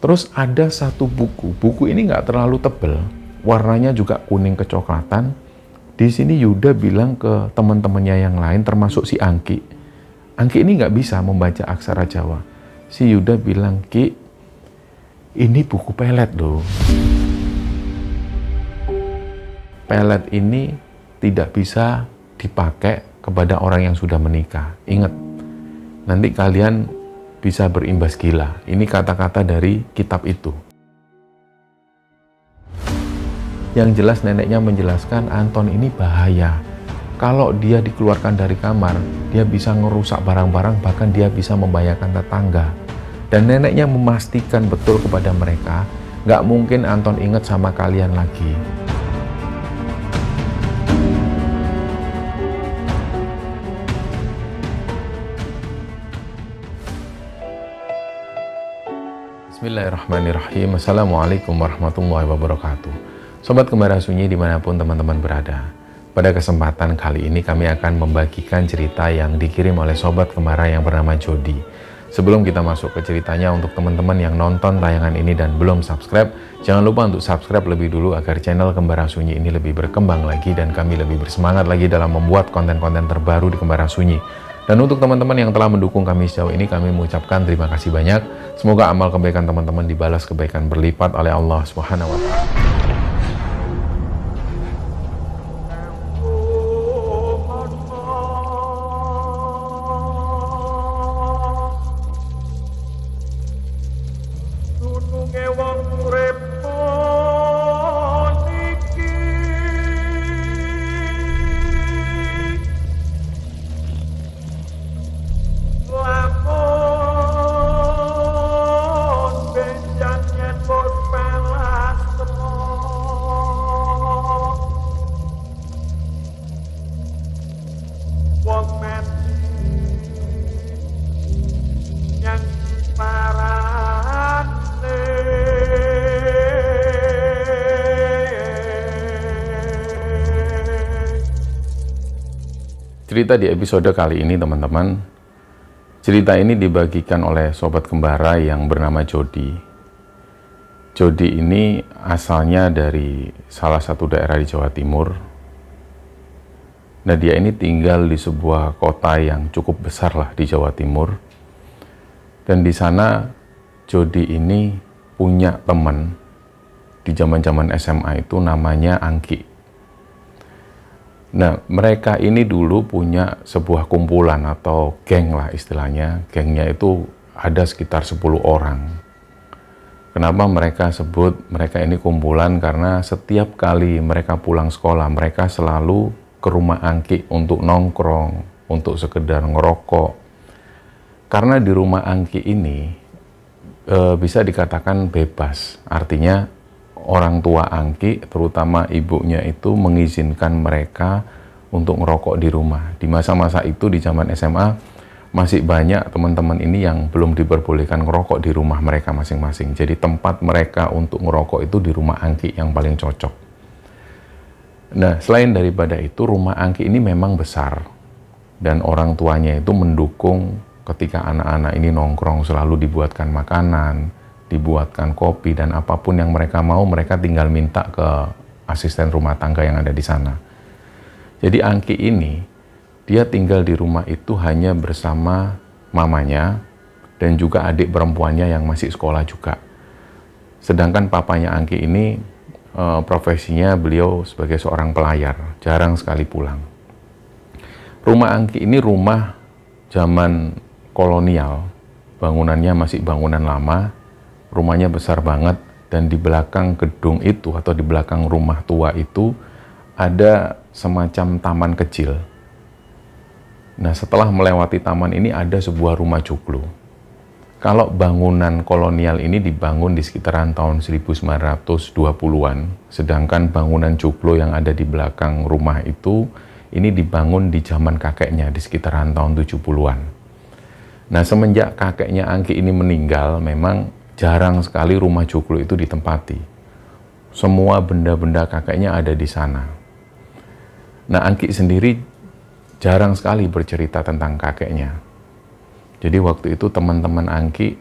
Terus ada satu buku ini nggak terlalu tebel, warnanya juga kuning kecoklatan. Di sini Yuda bilang ke teman-temannya yang lain, termasuk si Angki. Angki ini nggak bisa membaca aksara Jawa. Si Yuda bilang, "Ki, ini buku pelet loh. Pelet ini tidak bisa dipakai kepada orang yang sudah menikah. Ingat, nanti kalian bisa berimbas gila." Ini kata-kata dari kitab itu. Yang jelas neneknya menjelaskan Anton ini bahaya. Kalau dia dikeluarkan dari kamar, dia bisa ngerusak barang-barang, bahkan dia bisa membahayakan tetangga. Dan neneknya memastikan betul kepada mereka, nggak mungkin Anton ingat sama kalian lagi. Bismillahirrahmanirrahim. Assalamualaikum warahmatullahi wabarakatuh. Sobat Kembara Sunyi dimanapun teman-teman berada. Pada kesempatan kali ini kami akan membagikan cerita yang dikirim oleh Sobat Kembara yang bernama Jody. Sebelum kita masuk ke ceritanya, untuk teman-teman yang nonton tayangan ini dan belum subscribe, jangan lupa untuk subscribe lebih dulu agar channel Kembara Sunyi ini lebih berkembang lagi dan kami lebih bersemangat lagi dalam membuat konten-konten terbaru di Kembara Sunyi. Dan untuk teman-teman yang telah mendukung kami sejauh ini, kami mengucapkan terima kasih banyak. Semoga amal kebaikan teman-teman dibalas kebaikan berlipat oleh Allah Subhanahu wa Ta'ala. Cerita di episode kali ini teman-teman, cerita ini dibagikan oleh Sobat Kembara yang bernama Jody. Jody ini asalnya dari salah satu daerah di Jawa Timur. Nah, dia ini tinggal di sebuah kota yang cukup besar lah di Jawa Timur. Dan di sana Jody ini punya teman di zaman-zaman SMA itu namanya Angki. Nah, mereka ini dulu punya sebuah kumpulan atau geng lah istilahnya. Gengnya itu ada sekitar 10 orang. Kenapa mereka sebut mereka ini kumpulan? Karena setiap kali mereka pulang sekolah, mereka selalu ke rumah Angki untuk nongkrong, untuk sekedar ngerokok. Karena di rumah Angki ini bisa dikatakan bebas. Artinya orang tua Angki, terutama ibunya itu mengizinkan mereka untuk ngerokok di rumah. Di masa-masa itu, di zaman SMA, masih banyak teman-teman ini yang belum diperbolehkan ngerokok di rumah mereka masing-masing. Jadi tempat mereka untuk ngerokok itu di rumah Angki yang paling cocok. Nah, selain daripada itu, rumah Angki ini memang besar. Dan orang tuanya itu mendukung ketika anak-anak ini nongkrong, selalu dibuatkan makanan, dibuatkan kopi, dan apapun yang mereka mau, mereka tinggal minta ke asisten rumah tangga yang ada di sana. Jadi Angki ini, dia tinggal di rumah itu hanya bersama mamanya dan juga adik perempuannya yang masih sekolah juga. Sedangkan papanya Angki ini profesinya beliau sebagai seorang pelayar, jarang sekali pulang. Rumah Angki ini rumah zaman kolonial, bangunannya masih bangunan lama. Rumahnya besar banget, dan di belakang gedung itu atau di belakang rumah tua itu ada semacam taman kecil. Nah, setelah melewati taman ini ada sebuah rumah joglo. Kalau bangunan kolonial ini dibangun di sekitaran tahun 1920-an, sedangkan bangunan joglo yang ada di belakang rumah itu ini dibangun di zaman kakeknya di sekitaran tahun 70-an. Nah, semenjak kakeknya Angki ini meninggal, memang jarang sekali rumah joglo itu ditempati. Semua benda-benda kakeknya ada di sana. Nah, Angki sendiri jarang sekali bercerita tentang kakeknya. Jadi waktu itu teman-teman Angki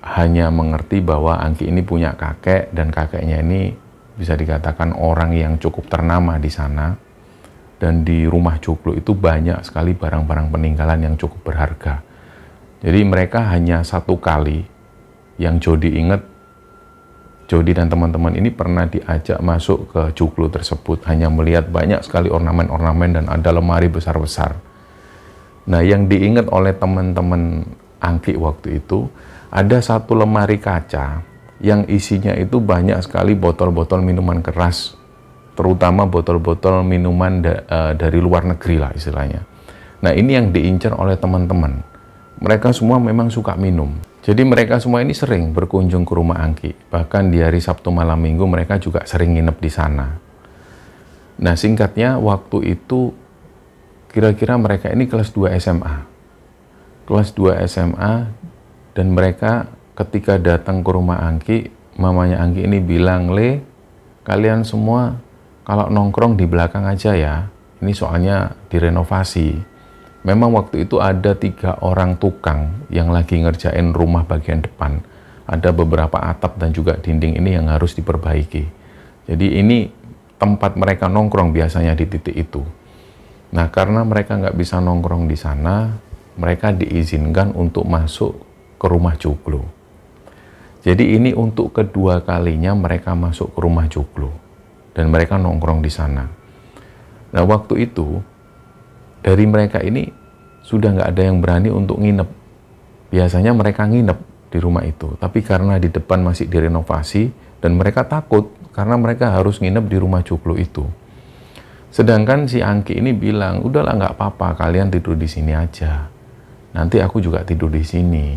hanya mengerti bahwa Angki ini punya kakek, dan kakeknya ini bisa dikatakan orang yang cukup ternama di sana. Dan di rumah Joglo itu banyak sekali barang-barang peninggalan yang cukup berharga. Jadi mereka hanya satu kali, yang Jody ingat, Jody dan teman-teman ini pernah diajak masuk ke Joglo tersebut, hanya melihat banyak sekali ornamen-ornamen dan ada lemari besar-besar. Nah, yang diingat oleh teman-teman Angki waktu itu, ada satu lemari kaca yang isinya itu banyak sekali botol-botol minuman keras, terutama botol-botol minuman dari luar negeri lah istilahnya. Nah, ini yang diincar oleh teman-teman. Mereka semua memang suka minum. Jadi mereka semua ini sering berkunjung ke rumah Angki. Bahkan di hari Sabtu malam Minggu mereka juga sering nginep di sana. Nah, singkatnya waktu itu kira-kira mereka ini kelas 2 SMA. Kelas 2 SMA, dan mereka ketika datang ke rumah Angki, mamanya Angki ini bilang, "Le, kalian semua kalau nongkrong di belakang aja ya, ini soalnya direnovasi." Memang waktu itu ada 3 orang tukang yang lagi ngerjain rumah bagian depan. Ada beberapa atap dan juga dinding ini yang harus diperbaiki. Jadi ini tempat mereka nongkrong biasanya di titik itu. Nah, karena mereka nggak bisa nongkrong di sana, mereka diizinkan untuk masuk ke rumah Joglo. Jadi ini untuk kedua kalinya mereka masuk ke rumah Joglo. Dan mereka nongkrong di sana. Nah, waktu itu dari mereka ini sudah nggak ada yang berani untuk nginep. Biasanya mereka nginep di rumah itu, tapi karena di depan masih direnovasi dan mereka takut karena mereka harus nginep di rumah Joglo itu. Sedangkan si Angki ini bilang, "Udahlah, nggak apa-apa, kalian tidur di sini aja. Nanti aku juga tidur di sini."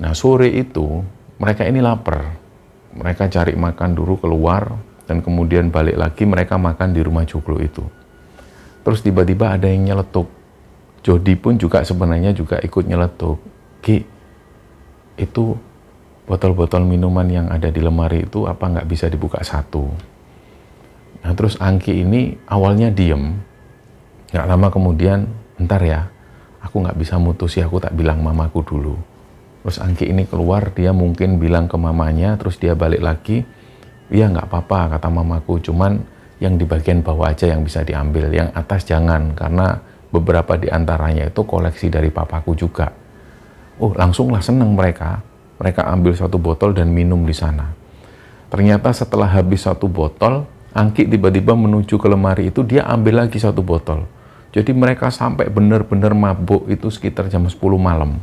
Nah, sore itu mereka ini lapar. Mereka cari makan dulu keluar, dan kemudian balik lagi mereka makan di rumah Joglo itu. Terus tiba-tiba ada yang nyeletuk. Jody pun juga sebenarnya juga ikut nyeletuk. "Ki, itu botol-botol minuman yang ada di lemari itu apa nggak bisa dibuka satu?" Nah, terus Angki ini awalnya diem. Nggak lama kemudian, "Bentar ya, aku nggak bisa mutusi, aku tak bilang mamaku dulu." Terus Angki ini keluar, dia mungkin bilang ke mamanya, terus dia balik lagi. "Iya, nggak apa-apa," kata mamaku, "cuman yang di bagian bawah aja yang bisa diambil, yang atas jangan, karena beberapa di antaranya itu koleksi dari papaku juga." Oh, langsunglah seneng mereka. Mereka ambil satu botol dan minum di sana. Ternyata setelah habis satu botol, Angki tiba-tiba menuju ke lemari itu, dia ambil lagi satu botol. Jadi mereka sampai benar-benar mabuk itu sekitar jam 10 malam.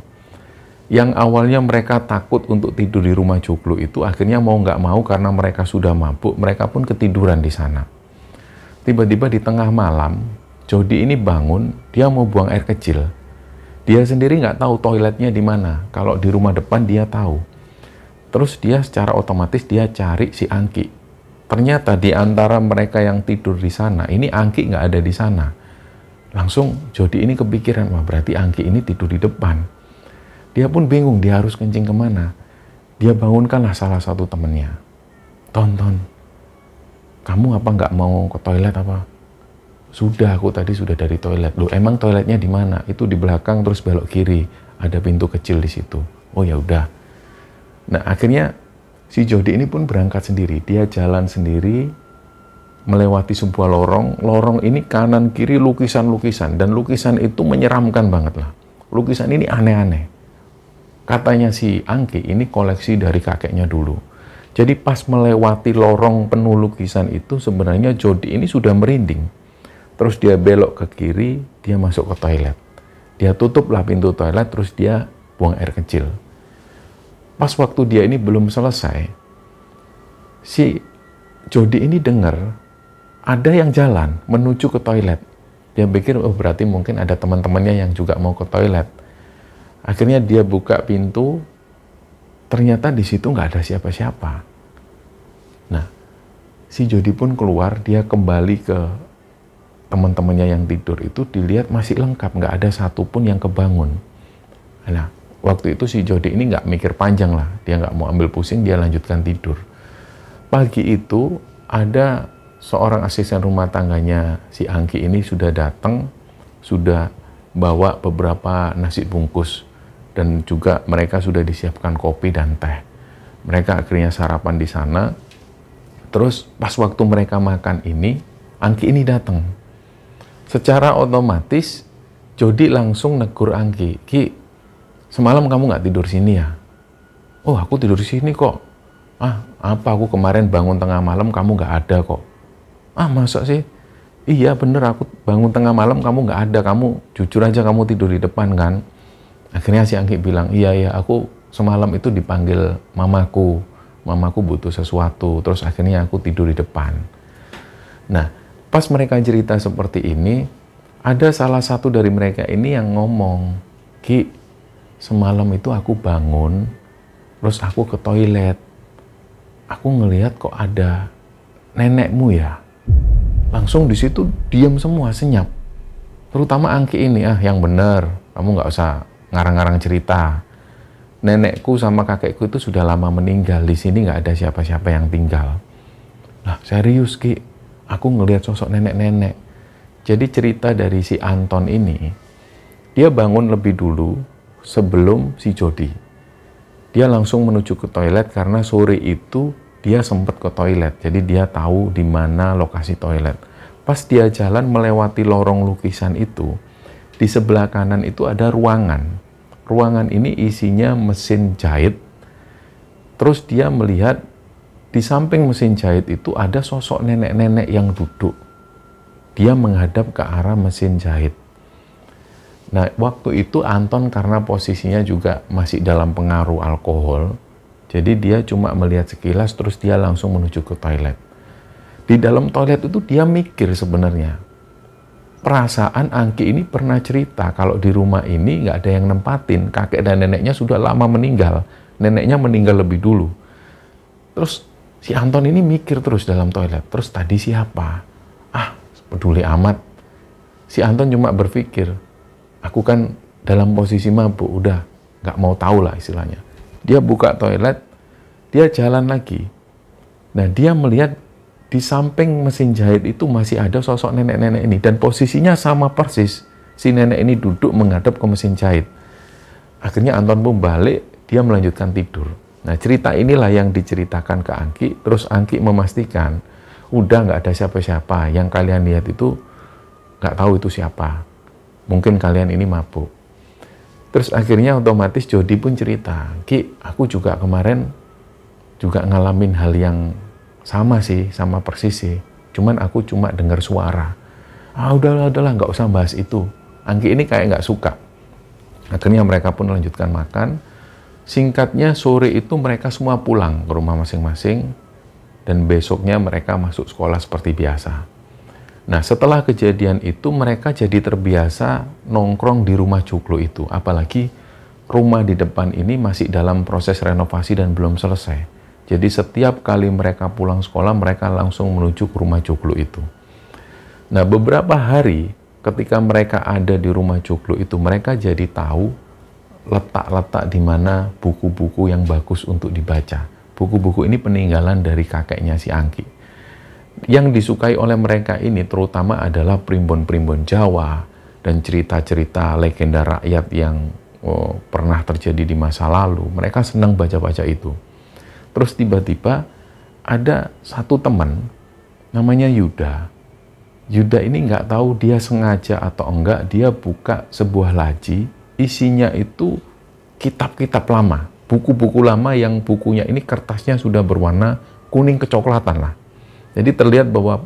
Yang awalnya mereka takut untuk tidur di rumah Joglo itu, akhirnya mau nggak mau karena mereka sudah mabuk, mereka pun ketiduran di sana. Tiba-tiba di tengah malam, Jody ini bangun, dia mau buang air kecil. Dia sendiri nggak tahu toiletnya di mana. Kalau di rumah depan dia tahu. Terus dia secara otomatis dia cari si Angki. Ternyata di antara mereka yang tidur di sana, ini Angki nggak ada di sana. Langsung Jody ini kepikiran, wah berarti Angki ini tidur di depan. Dia pun bingung, dia harus kencing kemana. Dia bangunkanlah salah satu temennya. "Ton, kamu apa nggak mau ke toilet apa?" "Sudah, aku tadi sudah dari toilet." "Loh, emang toiletnya di mana?" "Itu di belakang terus belok kiri, ada pintu kecil di situ." "Oh ya udah." Nah, akhirnya si Jody ini pun berangkat sendiri. Dia jalan sendiri melewati sebuah lorong. Lorong ini kanan kiri lukisan-lukisan, dan lukisan itu menyeramkan banget lah. Lukisan ini aneh-aneh. Katanya si Angki ini koleksi dari kakeknya dulu. Jadi pas melewati lorong penuh lukisan itu, sebenarnya Jody ini sudah merinding. Terus dia belok ke kiri, dia masuk ke toilet. Dia tutuplah pintu toilet, terus dia buang air kecil. Pas waktu dia ini belum selesai, si Jody ini dengar ada yang jalan menuju ke toilet. Dia pikir, oh berarti mungkin ada teman-temannya yang juga mau ke toilet. Akhirnya dia buka pintu, ternyata di situ nggak ada siapa-siapa. Nah, si Jody pun keluar, dia kembali ke teman-temannya yang tidur itu, dilihat masih lengkap, nggak ada satupun yang kebangun. Nah, waktu itu si Jody ini nggak mikir panjang lah, dia nggak mau ambil pusing, dia lanjutkan tidur. Pagi itu ada seorang asisten rumah tangganya si Angki ini sudah datang, sudah bawa beberapa nasi bungkus. dan juga mereka sudah disiapkan kopi dan teh. Mereka akhirnya sarapan di sana. Terus pas waktu mereka makan ini, Angki ini datang. Secara otomatis Jody langsung negur Angki, "Ki, semalam kamu nggak tidur sini ya?" "Oh, aku tidur di sini kok." "Ah, apa, aku kemarin bangun tengah malam kamu nggak ada kok." "Ah, masa sih?" "Iya bener, aku bangun tengah malam kamu nggak ada, kamu jujur aja kamu tidur di depan kan." Akhirnya si Angki bilang, iya, aku semalam itu dipanggil mamaku butuh sesuatu, terus akhirnya aku tidur di depan." Nah, pas mereka cerita seperti ini, ada salah satu dari mereka ini yang ngomong, "Ki, semalam itu aku bangun, terus aku ke toilet, aku ngelihat kok ada nenekmu ya." Langsung di situ diam semua, senyap. Terutama Angki ini, yang bener, kamu nggak usah ngarang-ngarang cerita. Nenekku sama kakekku itu sudah lama meninggal, di sini nggak ada siapa-siapa yang tinggal. Lah serius Ki, aku ngelihat sosok nenek-nenek. Jadi cerita dari si Anton ini, dia bangun lebih dulu sebelum si Jody. Dia langsung menuju ke toilet karena sore itu dia sempat ke toilet, jadi dia tahu di mana lokasi toilet. Pas dia jalan melewati lorong lukisan itu, di sebelah kanan itu ada ruangan. Ruangan ini isinya mesin jahit. Terus dia melihat di samping mesin jahit itu ada sosok nenek-nenek yang duduk. Dia menghadap ke arah mesin jahit. Nah, waktu itu Anton karena posisinya juga masih dalam pengaruh alkohol, jadi dia cuma melihat sekilas terus dia langsung menuju ke toilet. Di dalam toilet itu dia mikir sebenarnya. Perasaan Angki ini pernah cerita kalau di rumah ini nggak ada yang nempatin, kakek dan neneknya sudah lama meninggal, neneknya meninggal lebih dulu. Terus si Anton ini mikir terus dalam toilet, terus tadi siapa? Ah, peduli amat. Si Anton cuma berpikir, aku kan dalam posisi mabuk, udah nggak mau tahu lah istilahnya. Dia buka toilet, dia jalan lagi. Nah, dia melihat di samping mesin jahit itu masih ada sosok nenek-nenek ini, dan posisinya sama persis. Si nenek ini duduk menghadap ke mesin jahit. Akhirnya Anton pun balik, dia melanjutkan tidur. Nah, cerita inilah yang diceritakan ke Angki. Terus Angki memastikan, udah nggak ada siapa-siapa, yang kalian lihat itu nggak tahu itu siapa. Mungkin kalian ini mabuk. Terus akhirnya otomatis Jody pun cerita, "Ki, aku juga kemarin juga ngalamin hal yang sama sih, sama persis sih. Cuman aku cuma dengar suara." "Ah, udahlah, nggak usah bahas itu." Angki ini kayak nggak suka. Akhirnya mereka pun melanjutkan makan. Singkatnya, sore itu mereka semua pulang ke rumah masing-masing, dan besoknya mereka masuk sekolah seperti biasa. Nah, setelah kejadian itu mereka jadi terbiasa nongkrong di rumah Joglo itu. Apalagi rumah di depan ini masih dalam proses renovasi dan belum selesai. Jadi setiap kali mereka pulang sekolah, mereka langsung menuju ke rumah Joglo itu. Nah, beberapa hari ketika mereka ada di rumah Joglo itu, mereka jadi tahu letak-letak di mana buku-buku yang bagus untuk dibaca. Buku-buku ini peninggalan dari kakeknya si Angki. Yang disukai oleh mereka ini terutama adalah primbon-primbon Jawa dan cerita-cerita legenda rakyat yang pernah terjadi di masa lalu. Mereka senang baca-baca itu. Terus tiba-tiba ada satu teman namanya Yuda. Yuda ini nggak tahu dia sengaja atau enggak, dia buka sebuah laci, isinya itu kitab-kitab lama, buku-buku lama yang bukunya ini kertasnya sudah berwarna kuning kecoklatan lah. Jadi terlihat bahwa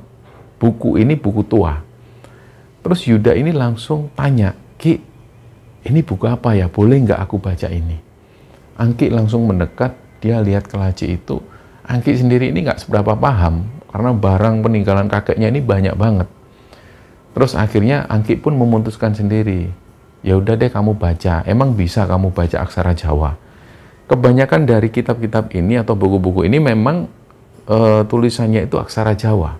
buku ini buku tua. Terus Yuda ini langsung tanya, "Ki, ini buku apa ya? Boleh nggak aku baca ini?" Angki langsung mendekat. Dia lihat ke laci itu. Angki sendiri ini nggak seberapa paham karena barang peninggalan kakeknya ini banyak banget. Terus akhirnya Angki pun memutuskan sendiri, ya udah deh kamu baca. Emang bisa kamu baca aksara Jawa? Kebanyakan dari kitab-kitab ini atau buku-buku ini memang tulisannya itu aksara Jawa.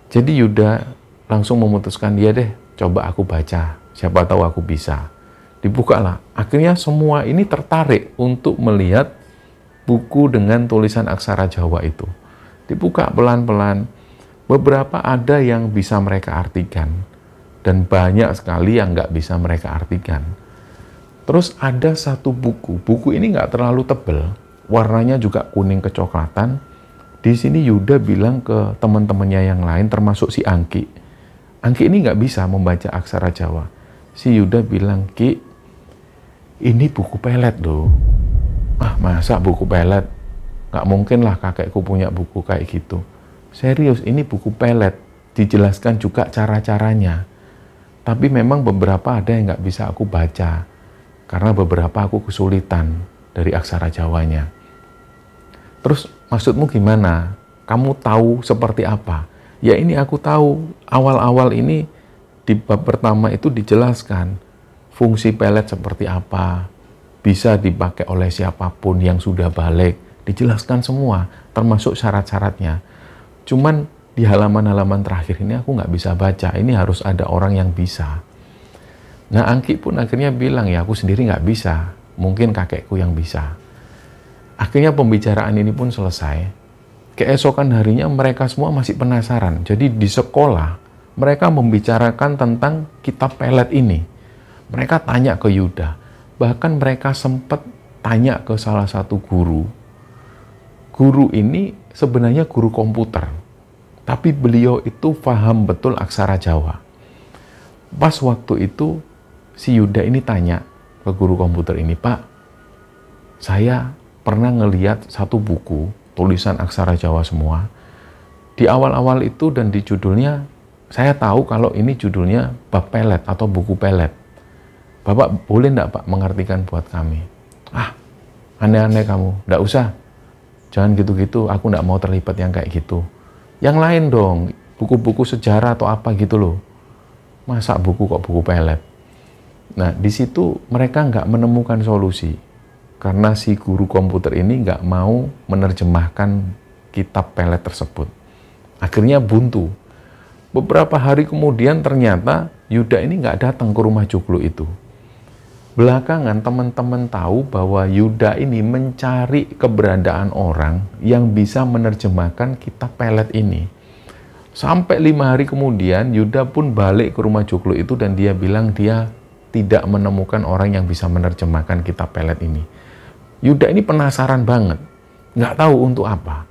Jadi Yuda langsung memutuskan, ya deh coba aku baca. Siapa tahu aku bisa. Dibukalah. Akhirnya semua ini tertarik untuk melihat buku dengan tulisan aksara Jawa itu. Dibuka pelan-pelan. Beberapa ada yang bisa mereka artikan. Dan banyak sekali yang nggak bisa mereka artikan. Terus ada satu buku ini nggak terlalu tebal, warnanya juga kuning kecoklatan. Di sini Yuda bilang ke teman-temannya yang lain, termasuk si Angki. Angki ini nggak bisa membaca aksara Jawa. Si Yuda bilang, Ki, ini buku pelet loh. Ah, masa buku pelet? Nggak mungkin lah kakekku punya buku kayak gitu. Serius, ini buku pelet. Dijelaskan juga cara-caranya. Tapi memang beberapa ada yang nggak bisa aku baca. Karena beberapa aku kesulitan dari aksara Jawanya. Terus maksudmu gimana? Kamu tahu seperti apa? Ya ini aku tahu. Awal-awal ini di bab pertama itu dijelaskan fungsi pelet seperti apa. Bisa dipakai oleh siapapun yang sudah balik. Dijelaskan semua, termasuk syarat-syaratnya. Cuman di halaman-halaman terakhir ini aku nggak bisa baca. Ini harus ada orang yang bisa. Nah, Angki pun akhirnya bilang, ya aku sendiri nggak bisa. Mungkin kakekku yang bisa. Akhirnya pembicaraan ini pun selesai. Keesokan harinya mereka semua masih penasaran. Jadi di sekolah, mereka membicarakan tentang kitab pelet ini. Mereka tanya ke Yuda. Bahkan mereka sempat tanya ke salah satu guru. Guru ini sebenarnya guru komputer. Tapi beliau itu paham betul aksara Jawa. Pas waktu itu, si Yuda ini tanya ke guru komputer ini, Pak, saya pernah ngeliat satu buku, tulisan aksara Jawa semua. Di awal-awal itu dan di judulnya, saya tahu kalau ini judulnya bab pelet atau buku pelet. Bapak boleh enggak Pak mengartikan buat kami? Ah, aneh-aneh kamu, enggak usah. Jangan gitu-gitu, aku enggak mau terlibat yang kayak gitu. Yang lain dong, buku-buku sejarah atau apa gitu loh. Masa buku kok buku pelet? Nah, di situ mereka nggak menemukan solusi. Karena si guru komputer ini nggak mau menerjemahkan kitab pelet tersebut. Akhirnya buntu. Beberapa hari kemudian ternyata Yuda ini nggak datang ke rumah Joglo itu. Belakangan teman-teman tahu bahwa Yuda ini mencari keberadaan orang yang bisa menerjemahkan kitab pelet ini. Sampai 5 hari kemudian Yuda pun balik ke rumah Joglo itu dan dia bilang dia tidak menemukan orang yang bisa menerjemahkan kitab pelet ini. Yuda ini penasaran banget, nggak tahu untuk apa.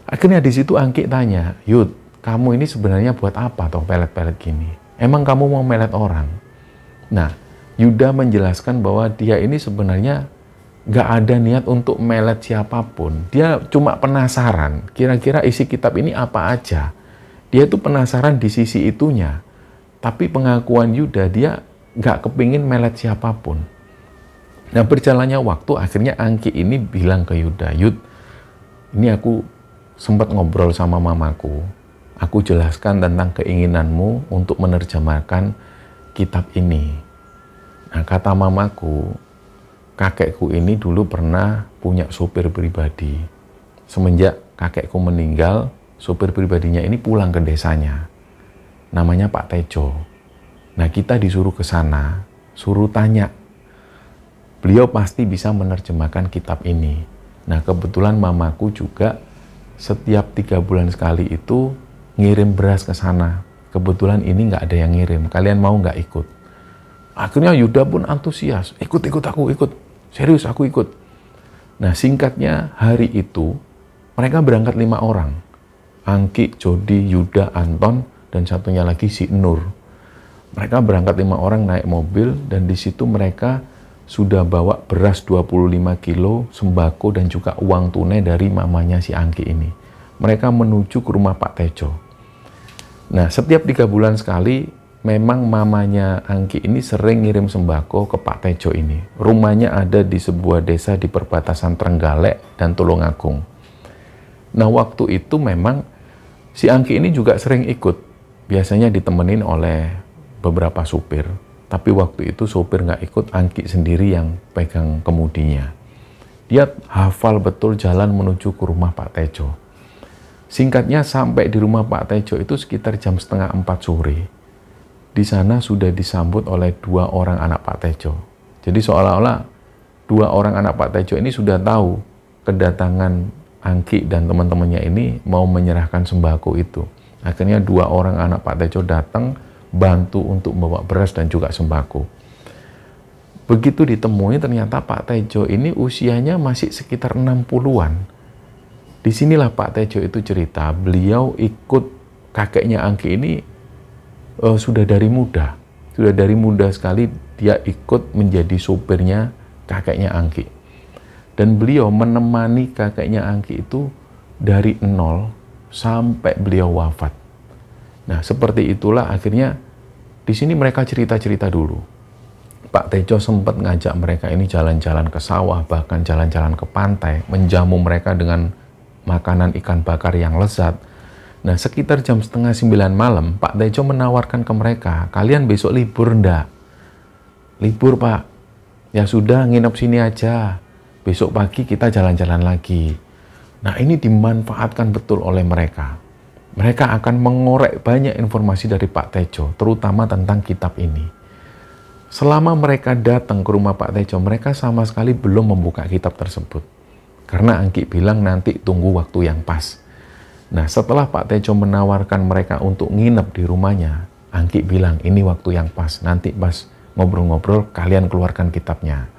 Akhirnya di situ Angki tanya, Yud, kamu ini sebenarnya buat apa toh pelet-pelet gini? Emang kamu mau melet orang? Nah, Yuda menjelaskan bahwa dia ini sebenarnya nggak ada niat untuk melet siapapun. Dia cuma penasaran, kira-kira isi kitab ini apa aja. Dia tuh penasaran di sisi itunya. Tapi pengakuan Yuda, dia nggak kepingin melet siapapun. Nah, berjalannya waktu, akhirnya Angki ini bilang ke Yuda, Yud, ini aku sempat ngobrol sama mamaku. Aku jelaskan tentang keinginanmu untuk menerjemahkan kitab ini. Nah, kata mamaku, kakekku ini dulu pernah punya supir pribadi. Semenjak kakekku meninggal, supir pribadinya ini pulang ke desanya. Namanya Pak Tejo. Nah, kita disuruh ke sana, suruh tanya. Beliau pasti bisa menerjemahkan kitab ini. Nah, kebetulan mamaku juga setiap 3 bulan sekali itu ngirim beras ke sana. Kebetulan ini nggak ada yang ngirim. Kalian mau nggak ikut? Akhirnya Yuda pun antusias. Ikut aku, ikut. Serius, aku ikut. Nah, singkatnya hari itu mereka berangkat 5 orang. Angki, Jody, Yuda, Anton, dan satunya lagi si Nur. Mereka berangkat 5 orang naik mobil dan di situ mereka sudah bawa beras 25 kilo, sembako dan juga uang tunai dari mamanya si Angki ini. Mereka menuju ke rumah Pak Tejo. Nah, setiap 3 bulan sekali memang mamanya Angki ini sering ngirim sembako ke Pak Tejo ini. Rumahnya ada di sebuah desa di perbatasan Trenggalek dan Tulungagung. Nah, waktu itu memang si Angki ini juga sering ikut. Biasanya ditemenin oleh beberapa supir. Tapi waktu itu supir nggak ikut, Angki sendiri yang pegang kemudinya. Dia hafal betul jalan menuju ke rumah Pak Tejo. Singkatnya sampai di rumah Pak Tejo itu sekitar jam 3:30 sore. Di sana sudah disambut oleh 2 orang anak Pak Tejo. Jadi seolah-olah 2 orang anak Pak Tejo ini sudah tahu kedatangan Angki dan teman-temannya ini mau menyerahkan sembako itu. Akhirnya 2 orang anak Pak Tejo datang bantu untuk membawa beras dan juga sembako. Begitu ditemui ternyata Pak Tejo ini usianya masih sekitar 60-an. Disinilah Pak Tejo itu cerita, beliau ikut kakeknya Angki ini sudah dari muda. Sudah dari muda sekali dia ikut menjadi sopirnya kakeknya Angki. Dan beliau menemani kakeknya Angki itu dari nol sampai beliau wafat. Nah, seperti itulah akhirnya di sini mereka cerita-cerita dulu. Pak Tejo sempat ngajak mereka ini jalan-jalan ke sawah, bahkan jalan-jalan ke pantai, menjamu mereka dengan makanan ikan bakar yang lezat. Nah, sekitar jam setengah 9 malam, Pak Tejo menawarkan ke mereka, kalian besok libur ndak? Libur, Pak. Ya sudah, nginep sini aja. Besok pagi kita jalan-jalan lagi. Nah, ini dimanfaatkan betul oleh mereka. Mereka akan mengorek banyak informasi dari Pak Tejo, terutama tentang kitab ini. Selama mereka datang ke rumah Pak Tejo, mereka sama sekali belum membuka kitab tersebut. Karena Angki bilang nanti tunggu waktu yang pas. Nah, setelah Pak Tejo menawarkan mereka untuk nginep di rumahnya, Angki bilang ini waktu yang pas. Nanti pas ngobrol-ngobrol, kalian keluarkan kitabnya.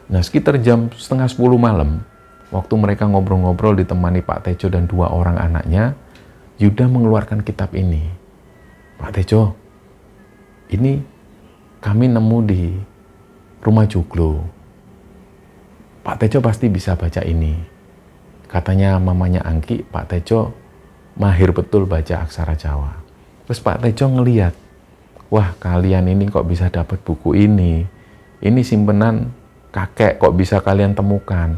Nah, sekitar jam setengah 10 malam, waktu mereka ngobrol-ngobrol ditemani Pak Tejo dan 2 orang anaknya, Yuda mengeluarkan kitab ini. Pak Tejo, ini kami nemu di rumah Joglo. Pak Tejo pasti bisa baca ini. Katanya mamanya Angki, Pak Tejo mahir betul baca aksara Jawa. Terus Pak Tejo ngeliat, wah kalian ini kok bisa dapat buku ini. Ini simpenan kakek kok bisa kalian temukan.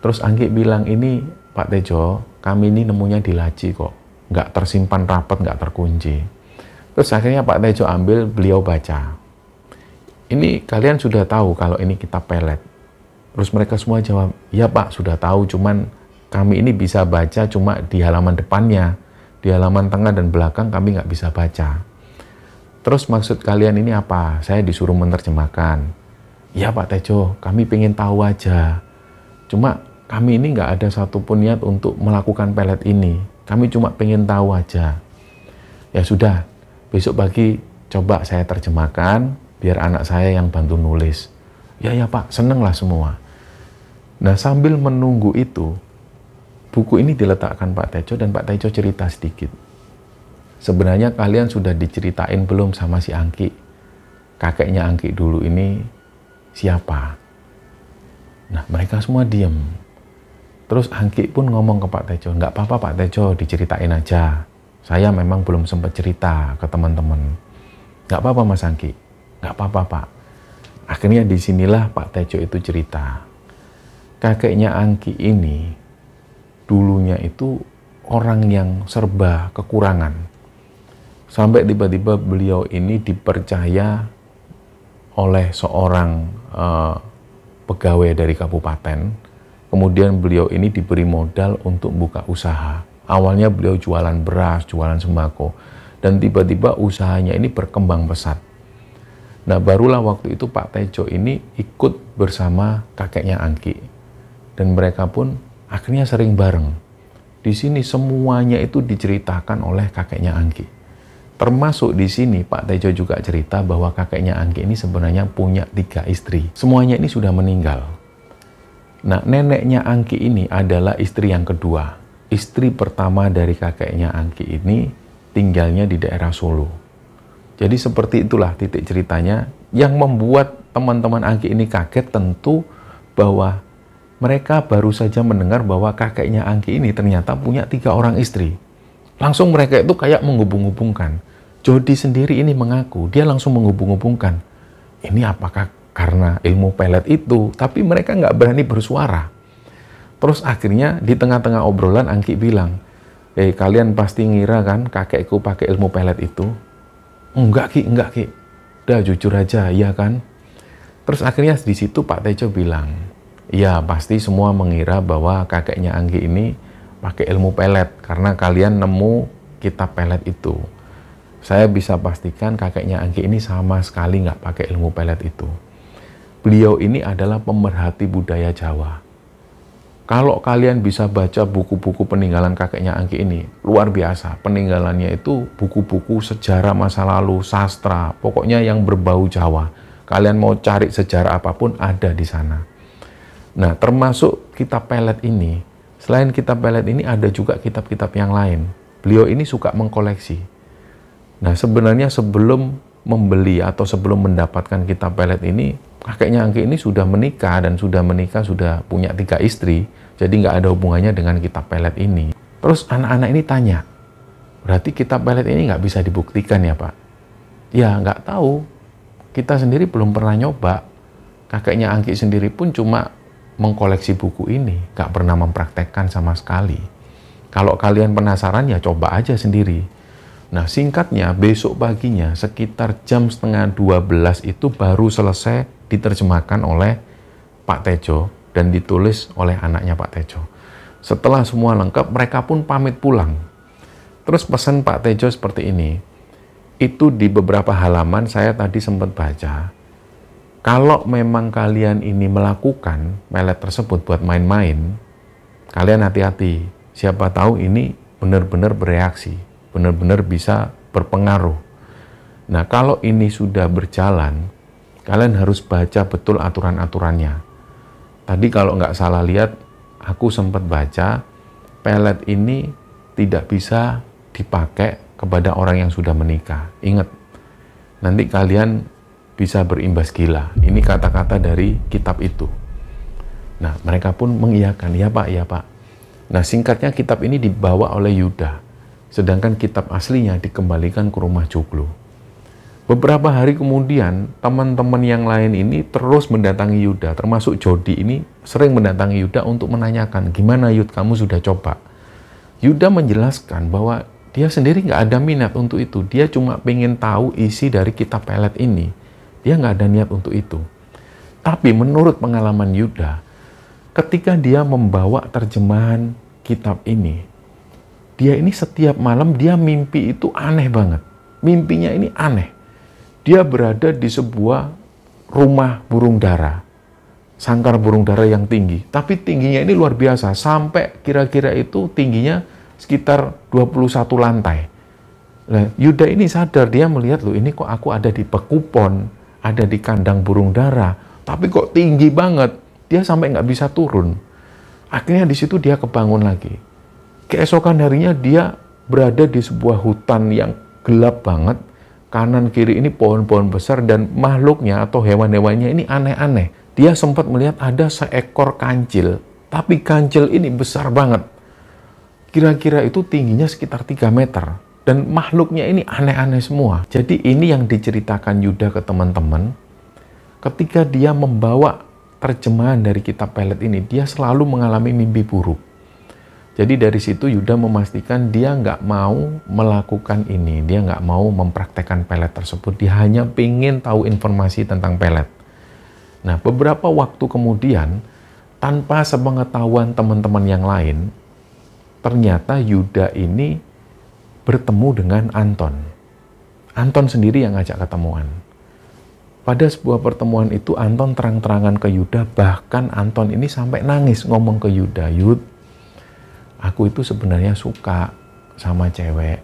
Terus Angki bilang, ini Pak Tejo, kami ini nemunya di laci kok. Nggak tersimpan rapat, nggak terkunci. Terus akhirnya Pak Tejo ambil, beliau baca. Ini kalian sudah tahu kalau ini kitab pelet. Terus mereka semua jawab, ya Pak sudah tahu, cuman kami ini bisa baca cuma di halaman depannya. Di halaman tengah dan belakang kami nggak bisa baca. Terus maksud kalian ini apa? Saya disuruh menerjemahkan. Ya Pak Tejo, kami pengen tahu aja. Cuma kami ini nggak ada satupun niat untuk melakukan pelet ini. Kami cuma pengen tahu aja. Ya sudah, besok pagi coba saya terjemahkan, biar anak saya yang bantu nulis. Ya Pak, seneng lah semua. Nah, sambil menunggu itu, buku ini diletakkan Pak Tejo dan Pak Tejo cerita sedikit. Sebenarnya kalian sudah diceritain belum sama si Angki? Kakeknya Angki dulu ini siapa? Nah, mereka semua diem. Terus Angki pun ngomong ke Pak Tejo, nggak apa-apa Pak Tejo, diceritain aja. Saya memang belum sempat cerita ke teman-teman. Nggak apa-apa Mas Angki, nggak apa-apa Pak. Akhirnya disinilah Pak Tejo itu cerita. Kakeknya Angki ini dulunya itu orang yang serba kekurangan. Sampai tiba-tiba beliau ini dipercaya oleh seorang pegawai dari kabupaten. Kemudian beliau ini diberi modal untuk buka usaha. Awalnya beliau jualan beras, jualan sembako. Dan tiba-tiba usahanya ini berkembang pesat. Nah, barulah waktu itu Pak Tejo ini ikut bersama kakeknya Angki. Dan mereka pun akhirnya sering bareng. Di sini semuanya itu diceritakan oleh kakeknya Angki. Termasuk di sini Pak Tejo juga cerita bahwa kakeknya Angki ini sebenarnya punya 3 istri. Semuanya ini sudah meninggal. Nah, neneknya Angki ini adalah istri yang kedua. Istri pertama dari kakeknya Angki ini tinggalnya di daerah Solo. Jadi seperti itulah titik ceritanya yang membuat teman-teman Angki ini kaget tentu bahwa mereka baru saja mendengar bahwa kakeknya Angki ini ternyata punya 3 orang istri. Langsung mereka itu kayak menghubung-hubungkan. Jody sendiri ini mengaku, dia langsung menghubung-hubungkan. Ini apakah karena ilmu pelet itu? Tapi mereka nggak berani bersuara. Terus akhirnya di tengah-tengah obrolan Angki bilang, kalian pasti ngira kan kakekku pakai ilmu pelet itu? Enggak Ki. Udah jujur aja, iya kan? Terus akhirnya di situ Pak Tejo bilang, iya pasti semua mengira bahwa kakeknya Angki ini pakai ilmu pelet karena kalian nemu kitab pelet itu. Saya bisa pastikan kakeknya Angki ini sama sekali nggak pakai ilmu pelet itu. Beliau ini adalah pemerhati budaya Jawa. Kalau kalian bisa baca buku-buku peninggalan kakeknya Angki ini, luar biasa. Peninggalannya itu buku-buku sejarah masa lalu, sastra, pokoknya yang berbau Jawa. Kalian mau cari sejarah apapun ada di sana. Nah, termasuk kitab pelet ini. Selain kitab pelet ini ada juga kitab-kitab yang lain. Beliau ini suka mengkoleksi. Nah, sebenarnya sebelum membeli atau sebelum mendapatkan kitab pelet ini, kakeknya Angki ini sudah menikah dan sudah punya 3 istri. Jadi nggak ada hubungannya dengan kitab pelet ini. Terus anak-anak ini tanya, berarti kitab pelet ini nggak bisa dibuktikan ya Pak? Ya nggak tahu. Kita sendiri belum pernah nyoba. Kakeknya Angki sendiri pun cuma mengkoleksi buku ini, nggak pernah mempraktekkan sama sekali. Kalau kalian penasaran ya coba aja sendiri. Nah, singkatnya besok paginya sekitar jam setengah 12 itu baru selesai diterjemahkan oleh Pak Tejo dan ditulis oleh anaknya Pak Tejo. Setelah semua lengkap, mereka pun pamit pulang. Terus pesan Pak Tejo seperti ini, itu di beberapa halaman saya tadi sempat baca, kalau memang kalian ini melakukan pelet tersebut buat main-main, kalian hati-hati. Siapa tahu ini benar-benar bereaksi, benar-benar bisa berpengaruh. Nah, kalau ini sudah berjalan, kalian harus baca betul aturan-aturannya. Tadi kalau nggak salah lihat, aku sempat baca, pelet ini tidak bisa dipakai kepada orang yang sudah menikah. Ingat, nanti kalian bisa berimbas gila. Ini kata-kata dari kitab itu. Nah, mereka pun mengiyakan, ya Pak, ya Pak. Nah, singkatnya kitab ini dibawa oleh Yuda, sedangkan kitab aslinya dikembalikan ke rumah Joglo. Beberapa hari kemudian, teman-teman yang lain ini terus mendatangi Yuda, termasuk Jody ini sering mendatangi Yuda untuk menanyakan, gimana Yud, kamu sudah coba? Yuda menjelaskan bahwa dia sendiri nggak ada minat untuk itu. Dia cuma pengen tahu isi dari kitab pelet ini. Dia nggak ada niat untuk itu. Tapi menurut pengalaman Yuda, ketika dia membawa terjemahan kitab ini, dia ini setiap malam dia mimpi itu aneh banget. Mimpinya ini aneh. Dia berada di sebuah rumah burung dara, sangkar burung dara yang tinggi. Tapi tingginya ini luar biasa, sampai kira-kira itu tingginya sekitar 21 lantai. Nah, Yuda ini sadar, dia melihat, loh ini kok aku ada di pekupon, ada di kandang burung dara, tapi kok tinggi banget, dia sampai nggak bisa turun. Akhirnya di situ dia kebangun lagi. Keesokan harinya dia berada di sebuah hutan yang gelap banget, kanan kiri ini pohon-pohon besar dan makhluknya atau hewan-hewannya ini aneh-aneh. Dia sempat melihat ada seekor kancil, tapi kancil ini besar banget. Kira-kira itu tingginya sekitar 3 meter. Dan makhluknya ini aneh-aneh semua. Jadi ini yang diceritakan Yuda ke teman-teman. Ketika dia membawa terjemahan dari kitab pelet ini, dia selalu mengalami mimpi buruk. Jadi dari situ Yuda memastikan dia nggak mau melakukan ini. Dia nggak mau mempraktekkan pelet tersebut. Dia hanya pengen tahu informasi tentang pelet. Nah, beberapa waktu kemudian, tanpa sepengetahuan teman-teman yang lain, ternyata Yuda ini bertemu dengan Anton. Anton sendiri yang ngajak ketemuan. Pada sebuah pertemuan itu, Anton terang-terangan ke Yuda, bahkan Anton ini sampai nangis ngomong ke Yuda, Yud, aku itu sebenarnya suka sama cewek.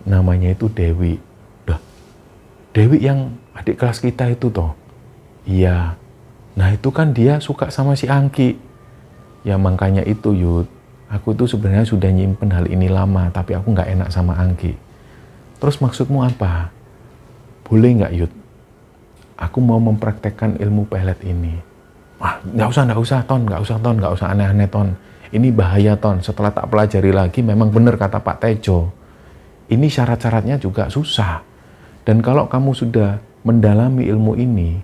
Namanya itu Dewi. Dah, Dewi yang adik kelas kita itu toh? Iya. Nah itu kan dia suka sama si Angki. Ya makanya itu Yud. Aku tuh sebenarnya sudah nyimpen hal ini lama, tapi aku nggak enak sama Angki. Terus maksudmu apa? Boleh nggak Yud? Aku mau mempraktekkan ilmu pelet ini. Wah, nggak usah Ton, nggak usah aneh-aneh Ton. Ini bahaya Ton. Setelah tak pelajari lagi, memang benar kata Pak Tejo. Ini syarat-syaratnya juga susah. Dan kalau kamu sudah mendalami ilmu ini,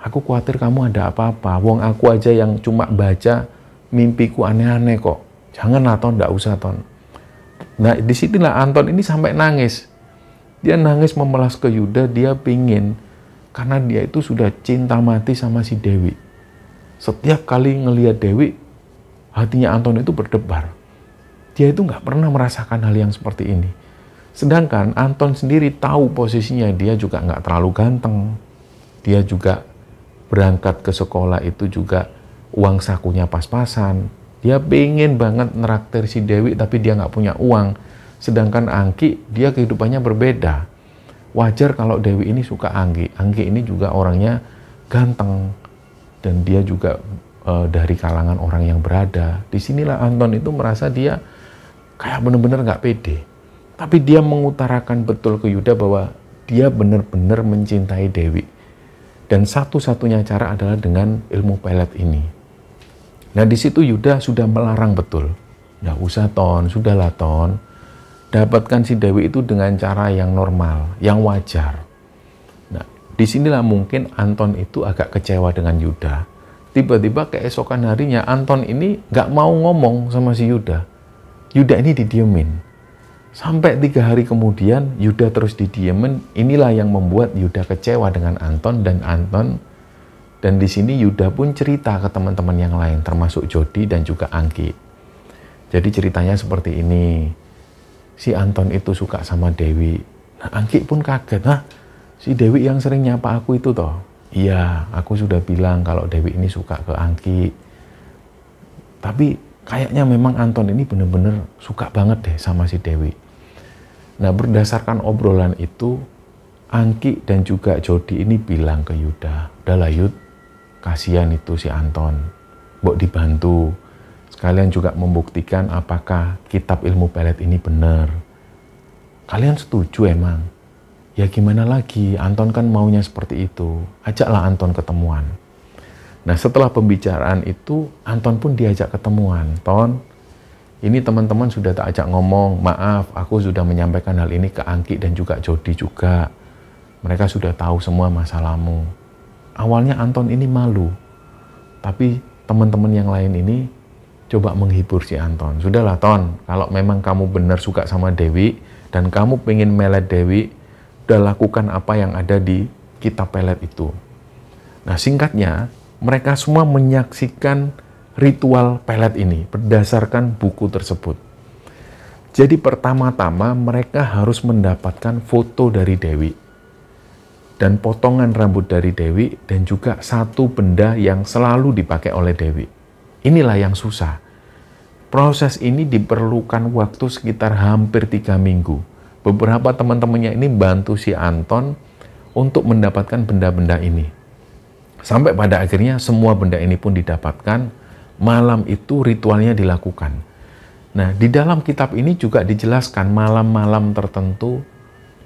aku khawatir kamu ada apa-apa. Wong aku aja yang cuma baca, mimpiku aneh-aneh kok. Janganlah Ton, nggak usah Ton. Nah disitulah Anton ini sampai nangis. Dia nangis memelas ke Yuda, dia pingin. Karena dia itu sudah cinta mati sama si Dewi. Setiap kali ngelihat Dewi, hatinya Anton itu berdebar. Dia itu nggak pernah merasakan hal yang seperti ini. Sedangkan Anton sendiri tahu posisinya, dia juga nggak terlalu ganteng. Dia juga berangkat ke sekolah itu juga uang sakunya pas-pasan. Dia pengen banget neraktir si Dewi, tapi dia nggak punya uang. Sedangkan Angki, dia kehidupannya berbeda. wajar kalau Dewi ini suka Anggi. Anggi ini juga orangnya ganteng dan dia juga dari kalangan orang yang berada. Disinilah Anton itu merasa dia kayak bener-bener nggak pede. Tapi dia mengutarakan betul ke Yuda bahwa dia benar-benar mencintai Dewi. Dan satu-satunya cara adalah dengan ilmu pelet ini. Nah di situ Yuda sudah melarang betul. Nggak usah Ton, sudahlah Ton. Dapatkan si Dewi itu dengan cara yang normal, yang wajar. Nah disinilah mungkin Anton itu agak kecewa dengan Yuda. Tiba-tiba keesokan harinya Anton ini nggak mau ngomong sama si Yuda. Yuda ini didiemin. Sampai 3 hari kemudian Yuda terus didiemin. Inilah yang membuat Yuda kecewa dengan Anton dan di sini Yuda pun cerita ke teman-teman yang lain termasuk Jody dan juga Anggi. Jadi ceritanya seperti ini. Si Anton itu suka sama Dewi. Nah, Anggi pun kaget. Hah? Si Dewi yang sering nyapa aku itu toh? Iya, aku sudah bilang kalau Dewi ini suka ke Anggi. Tapi kayaknya memang Anton ini bener-bener suka banget deh sama si Dewi. Nah berdasarkan obrolan itu, Anggi dan juga Jody ini bilang ke Yuda, udahlah Yud, kasihan itu si Anton, mbok dibantu. Sekalian juga membuktikan apakah kitab ilmu pelet ini benar. Kalian setuju emang? Ya gimana lagi, Anton kan maunya seperti itu. Ajaklah Anton ketemuan. Nah setelah pembicaraan itu, Anton pun diajak ketemuan. Ton, ini teman-teman sudah tak ajak ngomong, maaf aku sudah menyampaikan hal ini ke Anggi dan juga Jody juga. Mereka sudah tahu semua masalahmu. Awalnya Anton ini malu, tapi teman-teman yang lain ini coba menghibur si Anton. Sudahlah Ton, kalau memang kamu benar suka sama Dewi dan kamu pengen melet Dewi, udah lakukan apa yang ada di kitab pelet itu. Nah singkatnya, mereka semua menyaksikan ritual pelet ini berdasarkan buku tersebut. Jadi pertama-tama mereka harus mendapatkan foto dari Dewi dan potongan rambut dari Dewi dan juga satu benda yang selalu dipakai oleh Dewi. Inilah yang susah. Proses ini diperlukan waktu sekitar hampir 3 minggu. Beberapa teman-temannya ini bantu si Anton untuk mendapatkan benda-benda ini. Sampai pada akhirnya semua benda ini pun didapatkan. Malam itu ritualnya dilakukan. Nah, di dalam kitab ini juga dijelaskan malam-malam tertentu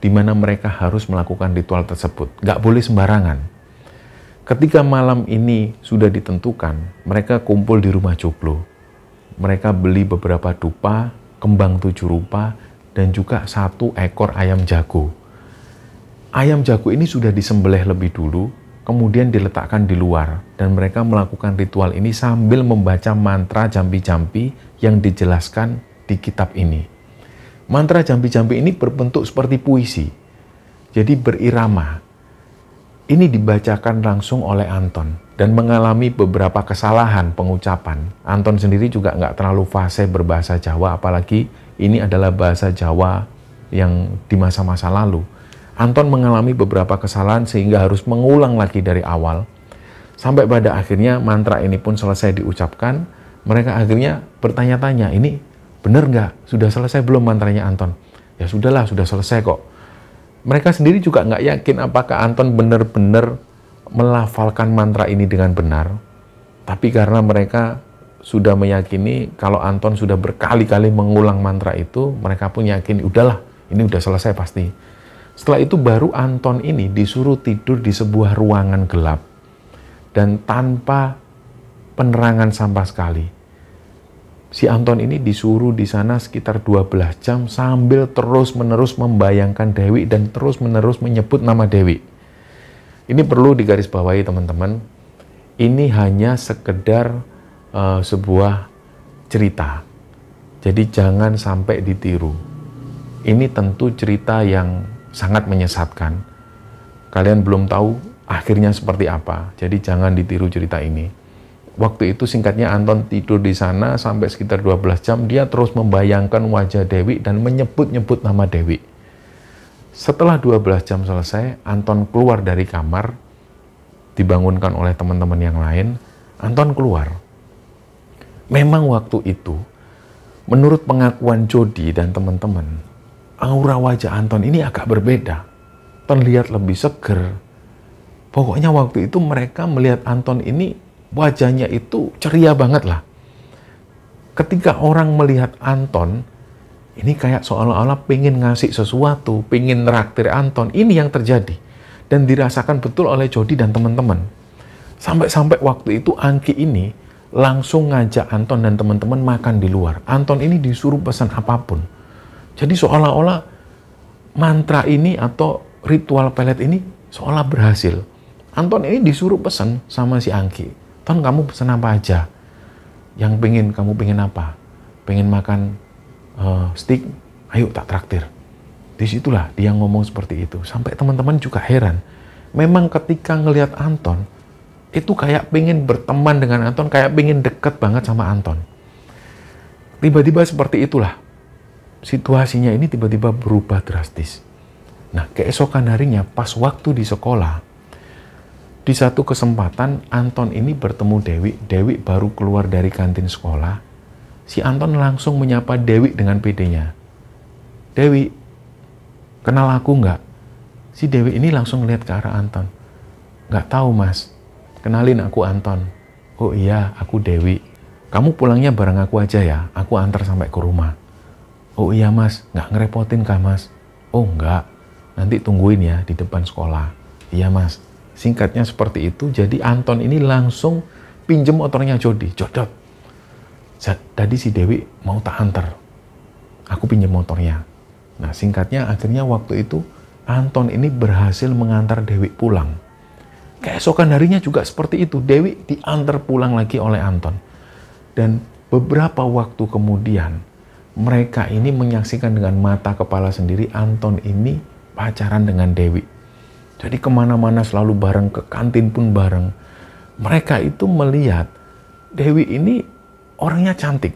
di mana mereka harus melakukan ritual tersebut. Nggak boleh sembarangan. Ketika malam ini sudah ditentukan, mereka kumpul di rumah Joglo. Mereka beli beberapa dupa, kembang 7 rupa, dan juga 1 ekor ayam jago. Ayam jago ini sudah disembelih lebih dulu, kemudian diletakkan di luar, dan mereka melakukan ritual ini sambil membaca mantra jampi-jampi yang dijelaskan di kitab ini. Mantra jampi-jampi ini berbentuk seperti puisi, jadi berirama. Ini dibacakan langsung oleh Anton, dan mengalami beberapa kesalahan pengucapan. Anton sendiri juga nggak terlalu fasih berbahasa Jawa, apalagi ini adalah bahasa Jawa yang di masa-masa lalu. Anton mengalami beberapa kesalahan sehingga harus mengulang lagi dari awal. Sampai pada akhirnya mantra ini pun selesai diucapkan. Mereka akhirnya bertanya-tanya, ini benar nggak? Sudah selesai belum mantranya Anton? Ya sudahlah, sudah selesai kok. Mereka sendiri juga nggak yakin apakah Anton benar-benar melafalkan mantra ini dengan benar. Tapi karena mereka sudah meyakini kalau Anton sudah berkali-kali mengulang mantra itu, mereka pun yakin, udahlah, ini udah selesai pasti. Setelah itu baru Anton ini disuruh tidur di sebuah ruangan gelap dan tanpa penerangan sama sekali. Si Anton ini disuruh di sana sekitar 12 jam sambil terus-menerus membayangkan Dewi dan terus-menerus menyebut nama Dewi. Ini perlu digarisbawahi teman-teman. Ini hanya sekedar sebuah cerita. Jadi jangan sampai ditiru. Ini tentu cerita yang sangat menyesatkan. Kalian belum tahu akhirnya seperti apa. Jadi jangan ditiru cerita ini. Waktu itu singkatnya Anton tidur di sana sampai sekitar 12 jam. Dia terus membayangkan wajah Dewi dan menyebut-nyebut nama Dewi. Setelah 12 jam selesai, Anton keluar dari kamar. Dibangunkan oleh teman-teman yang lain. Anton keluar. Memang waktu itu, menurut pengakuan Jody dan teman-teman, aura wajah Anton ini agak berbeda. terlihat lebih seger. Pokoknya waktu itu mereka melihat Anton ini wajahnya itu ceria banget lah. Ketika orang melihat Anton, ini kayak seolah-olah pengen ngasih sesuatu, pengen neraktir Anton. Ini yang terjadi. Dan dirasakan betul oleh Jody dan teman-teman. Sampai-sampai waktu itu Angki ini langsung ngajak Anton dan teman-teman makan di luar. Anton ini disuruh pesan apapun. Jadi seolah-olah mantra ini atau ritual pelet ini seolah berhasil. Anton ini disuruh pesan sama si Angki. Ton, kamu pesan apa aja? Yang kamu pengen apa? Pengen makan steak? Ayo tak traktir. Disitulah dia ngomong seperti itu. Sampai teman-teman juga heran. Memang ketika ngelihat Anton, itu kayak pengen berteman dengan Anton, kayak pengen deket banget sama Anton. Tiba-tiba seperti itulah. Situasinya ini tiba-tiba berubah drastis. Nah, keesokan harinya pas waktu di sekolah, di satu kesempatan Anton ini bertemu Dewi. Dewi baru keluar dari kantin sekolah. Si Anton langsung menyapa Dewi dengan pedenya. Dewi, kenal aku nggak? Si Dewi ini langsung lihat ke arah Anton. Nggak tahu mas, kenalin aku Anton. Oh iya, aku Dewi. Kamu pulangnya bareng aku aja ya, aku antar sampai ke rumah. Oh iya mas, nggak ngerepotin kah mas? Oh enggak, nanti tungguin ya di depan sekolah. Iya mas. Singkatnya seperti itu. Jadi Anton ini langsung pinjem motornya Jody. Jodot, tadi si Dewi mau tak antar, aku pinjem motornya. Nah singkatnya akhirnya waktu itu Anton ini berhasil mengantar Dewi pulang. Keesokan harinya juga seperti itu. Dewi diantar pulang lagi oleh Anton. Dan beberapa waktu kemudian mereka ini menyaksikan dengan mata kepala sendiri Anton ini pacaran dengan Dewi. Jadi kemana-mana selalu bareng, ke kantin pun bareng. Mereka itu melihat Dewi ini orangnya cantik.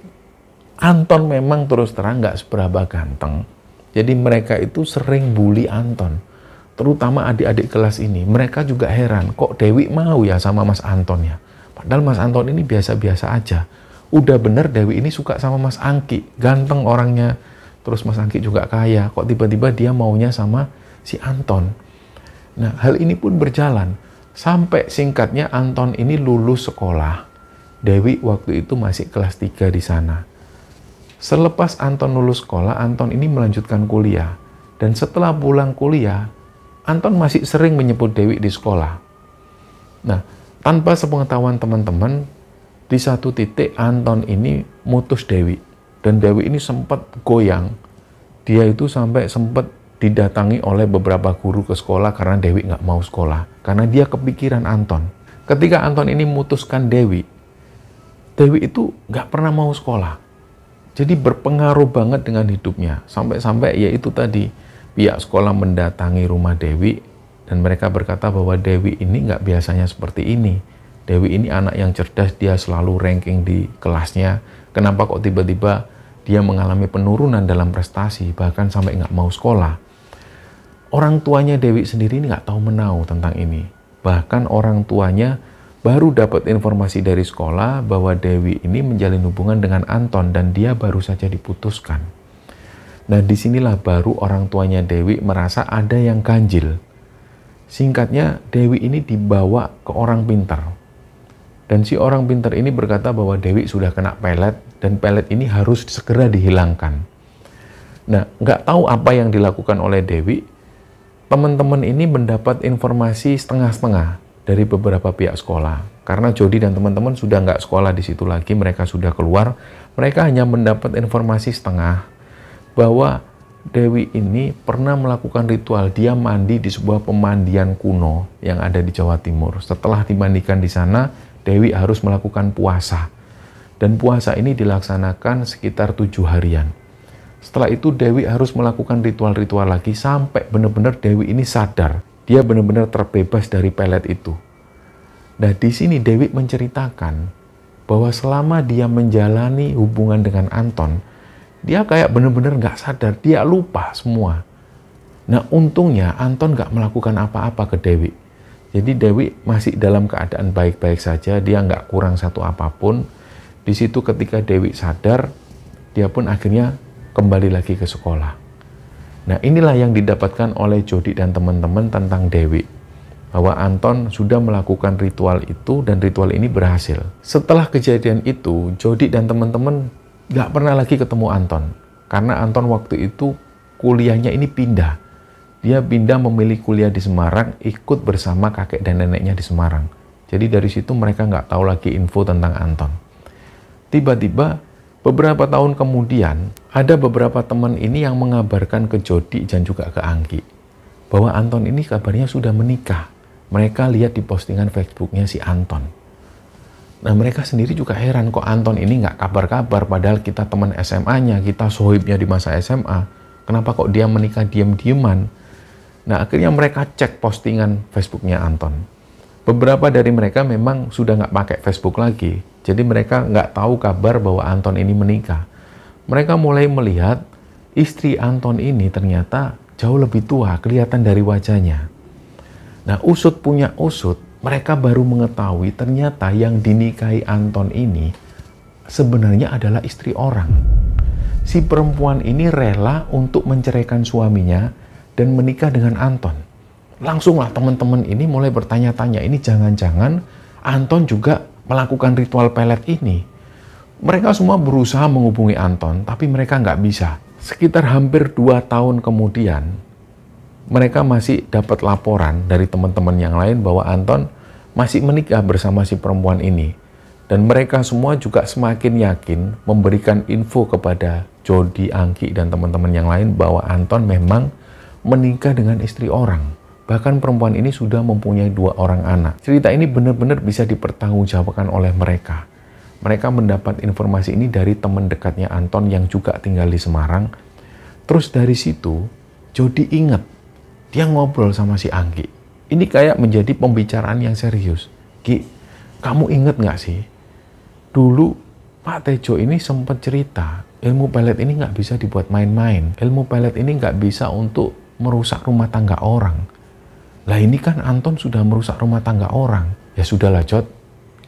Anton memang terus terang nggak seberapa ganteng. Jadi mereka itu sering bully Anton. Terutama adik-adik kelas ini. Mereka juga heran, kok Dewi mau ya sama Mas Anton ya? Padahal Mas Anton ini biasa-biasa aja. Udah bener Dewi ini suka sama Mas Angki. Ganteng orangnya. Terus Mas Angki juga kaya. Kok tiba-tiba dia maunya sama si Anton? Nah, hal ini pun berjalan sampai singkatnya Anton ini lulus sekolah. Dewi waktu itu masih kelas 3 di sana. Selepas Anton lulus sekolah, Anton ini melanjutkan kuliah. Dan setelah pulang kuliah, Anton masih sering menyebut Dewi di sekolah. Nah, tanpa sepengetahuan teman-teman, di satu titik Anton ini mutus Dewi. Dan Dewi ini sempat goyang. Dia itu sampai sempat didatangi oleh beberapa guru ke sekolah karena Dewi nggak mau sekolah. Karena dia kepikiran Anton. Ketika Anton ini mutuskan Dewi, Dewi itu nggak pernah mau sekolah. Jadi berpengaruh banget dengan hidupnya. Sampai-sampai ya itu tadi, pihak sekolah mendatangi rumah Dewi dan mereka berkata bahwa Dewi ini nggak biasanya seperti ini. Dewi ini anak yang cerdas, dia selalu ranking di kelasnya. Kenapa kok tiba-tiba dia mengalami penurunan dalam prestasi, bahkan sampai nggak mau sekolah. Orang tuanya Dewi sendiri ini nggak tahu menau tentang ini. Bahkan orang tuanya baru dapat informasi dari sekolah bahwa Dewi ini menjalin hubungan dengan Anton dan dia baru saja diputuskan. Nah disinilah baru orang tuanya Dewi merasa ada yang ganjil. Singkatnya Dewi ini dibawa ke orang pintar. Dan si orang pintar ini berkata bahwa Dewi sudah kena pelet dan pelet ini harus segera dihilangkan. Nah nggak tahu apa yang dilakukan oleh Dewi. Teman-teman ini mendapat informasi setengah-setengah dari beberapa pihak sekolah. Karena Jody dan teman-teman sudah nggak sekolah di situ lagi, mereka sudah keluar. Mereka hanya mendapat informasi setengah bahwa Dewi ini pernah melakukan ritual. Dia mandi di sebuah pemandian kuno yang ada di Jawa Timur. Setelah dimandikan di sana, Dewi harus melakukan puasa. Dan puasa ini dilaksanakan sekitar 7 harian. Setelah itu Dewi harus melakukan ritual-ritual lagi sampai benar-benar Dewi ini sadar. Dia benar-benar terbebas dari pelet itu. Nah di sini Dewi menceritakan bahwa selama dia menjalani hubungan dengan Anton, dia kayak benar-benar nggak sadar, dia lupa semua. Nah untungnya Anton nggak melakukan apa-apa ke Dewi. Jadi Dewi masih dalam keadaan baik-baik saja, dia nggak kurang satu apapun. Di situ ketika Dewi sadar, dia pun akhirnya kembali lagi ke sekolah. Nah, inilah yang didapatkan oleh Jody dan teman-teman tentang Dewi. Bahwa Anton sudah melakukan ritual itu dan ritual ini berhasil. Setelah kejadian itu, Jody dan teman-teman nggak pernah lagi ketemu Anton. Karena Anton waktu itu kuliahnya ini pindah. Dia pindah memilih kuliah di Semarang, ikut bersama kakek dan neneknya di Semarang. Jadi dari situ mereka nggak tahu lagi info tentang Anton. Tiba-tiba beberapa tahun kemudian, ada beberapa teman ini yang mengabarkan ke Jody dan juga ke Anggi bahwa Anton ini kabarnya sudah menikah. Mereka lihat di postingan Facebooknya si Anton. Nah, mereka sendiri juga heran kok Anton ini nggak kabar-kabar, padahal kita teman SMA-nya, kita sohibnya di masa SMA. Kenapa kok dia menikah diam-diaman? Nah, akhirnya mereka cek postingan Facebooknya Anton. Beberapa dari mereka memang sudah nggak pakai Facebook lagi, jadi mereka nggak tahu kabar bahwa Anton ini menikah. Mereka mulai melihat istri Anton ini ternyata jauh lebih tua, kelihatan dari wajahnya. Nah, usut punya usut, mereka baru mengetahui ternyata yang dinikahi Anton ini sebenarnya adalah istri orang. Si perempuan ini rela untuk menceraikan suaminya dan menikah dengan Anton. Langsunglah teman-teman ini mulai bertanya-tanya, ini jangan-jangan Anton juga melakukan ritual pelet ini. Mereka semua berusaha menghubungi Anton, tapi mereka nggak bisa. Sekitar hampir 2 tahun kemudian, mereka masih dapat laporan dari teman-teman yang lain bahwa Anton masih menikah bersama si perempuan ini. Dan mereka semua juga semakin yakin memberikan info kepada Jody, Anggi, dan teman-teman yang lain bahwa Anton memang menikah dengan istri orang. Bahkan perempuan ini sudah mempunyai 2 orang anak. Cerita ini benar-benar bisa dipertanggungjawabkan oleh mereka. Mereka mendapat informasi ini dari teman dekatnya Anton yang juga tinggal di Semarang. Terus dari situ, Jody ingat. Dia ngobrol sama si Anggi. Ini kayak menjadi pembicaraan yang serius. Ki, kamu inget nggak sih? Dulu Pak Tejo ini sempat cerita, ilmu pelet ini nggak bisa dibuat main-main. Ilmu pelet ini nggak bisa untuk merusak rumah tangga orang. Lah ini kan Anton sudah merusak rumah tangga orang. Ya sudahlah Jod,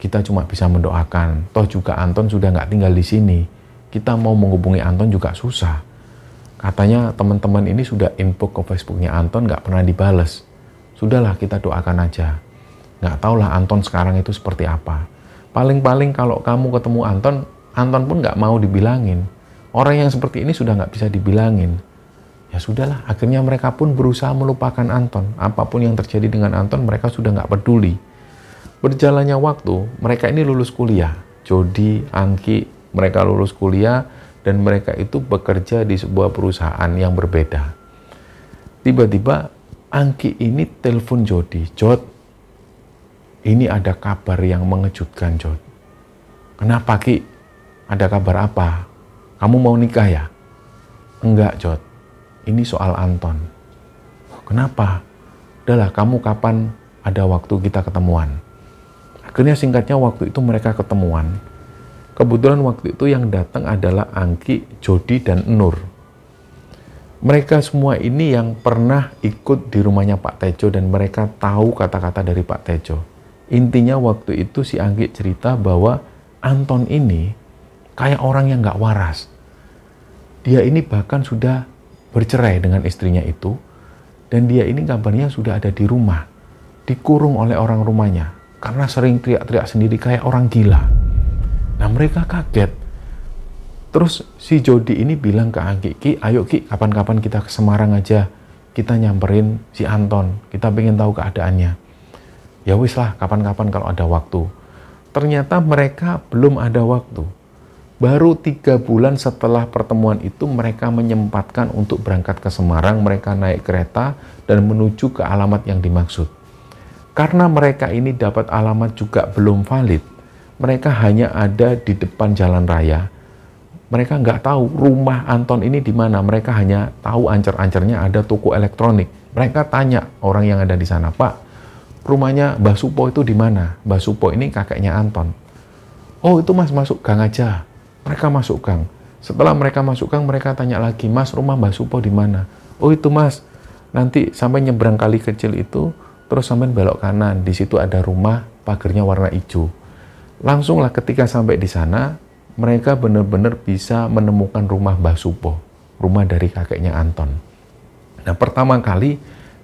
kita cuma bisa mendoakan. Toh juga Anton sudah nggak tinggal di sini. Kita mau menghubungi Anton juga susah. Katanya teman-teman ini sudah info ke Facebooknya Anton, nggak pernah dibales. Sudahlah, kita doakan aja. Nggak tahulah Anton sekarang itu seperti apa. Paling-paling kalau kamu ketemu Anton, Anton pun nggak mau dibilangin. Orang yang seperti ini sudah nggak bisa dibilangin. Ya sudahlah, akhirnya mereka pun berusaha melupakan Anton. Apapun yang terjadi dengan Anton, mereka sudah nggak peduli. Berjalannya waktu, mereka ini lulus kuliah. Jody, Anggi, mereka lulus kuliah, dan mereka itu bekerja di sebuah perusahaan yang berbeda. Tiba-tiba Anggi ini telepon Jody, Jod, ini ada kabar yang mengejutkan Jod. Kenapa Ki? Ada kabar apa? Kamu mau nikah ya? Enggak Jod, ini soal Anton. Kenapa? Udahlah, kamu kapan ada waktu kita ketemuan? Akhirnya singkatnya waktu itu mereka ketemuan. Kebetulan waktu itu yang datang adalah Anggi, Jody, dan Nur. Mereka semua ini yang pernah ikut di rumahnya Pak Tejo dan mereka tahu kata-kata dari Pak Tejo. Intinya waktu itu si Anggi cerita bahwa Anton ini kayak orang yang nggak waras. Dia ini bahkan sudah bercerai dengan istrinya itu dan dia ini kabarnya sudah ada di rumah, dikurung oleh orang rumahnya karena sering teriak-teriak sendiri kayak orang gila. Nah mereka kaget. Terus si Jody ini bilang ke Anggi, Ki, ayo Ki, kapan-kapan kita ke Semarang aja. Kita nyamperin si Anton, kita pengen tahu keadaannya. Ya wis lah, kapan-kapan kalau ada waktu. Ternyata mereka belum ada waktu. Baru 3 bulan setelah pertemuan itu mereka menyempatkan untuk berangkat ke Semarang. Mereka naik kereta dan menuju ke alamat yang dimaksud. Karena mereka ini dapat alamat juga belum valid, mereka hanya ada di depan jalan raya. Mereka nggak tahu rumah Anton ini di mana. Mereka hanya tahu ancer-ancernya ada toko elektronik. Mereka tanya orang yang ada di sana, Pak, rumahnya Mbah Supo itu di mana? Mbah Supo ini kakeknya Anton. Oh itu Mas, masuk gang aja. Mereka masuk gang. Setelah mereka masuk gang, mereka tanya lagi, Mas, rumah Mbah Supo di mana? Oh itu Mas, nanti sampai nyebrang kali kecil itu, terus sampai belok kanan. Di situ ada rumah, pagarnya warna hijau. Langsunglah ketika sampai di sana, mereka benar-benar bisa menemukan rumah Mbah Supo, rumah dari kakeknya Anton. Nah, pertama kali